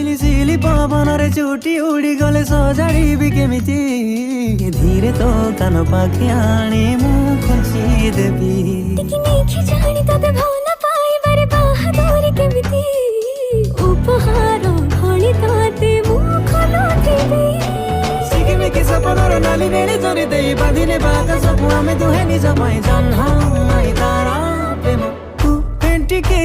सिली सिली पवन रे चुटी उड़ी गले सजाड़ी केमिति धीरे तो कान पाखि आनी मु खुंची देबी टिकी नेखि जानी तते भल पाइबारे बाहादुरी केमिति उपहार भली तते मु खोलुथिबी सिकिमिकी सपनर नाली नेड़ी जरी देई बांधिले बाका सबु आमे दुहे निज पाई जन्म आई तारा प्रेम तू पेंटिके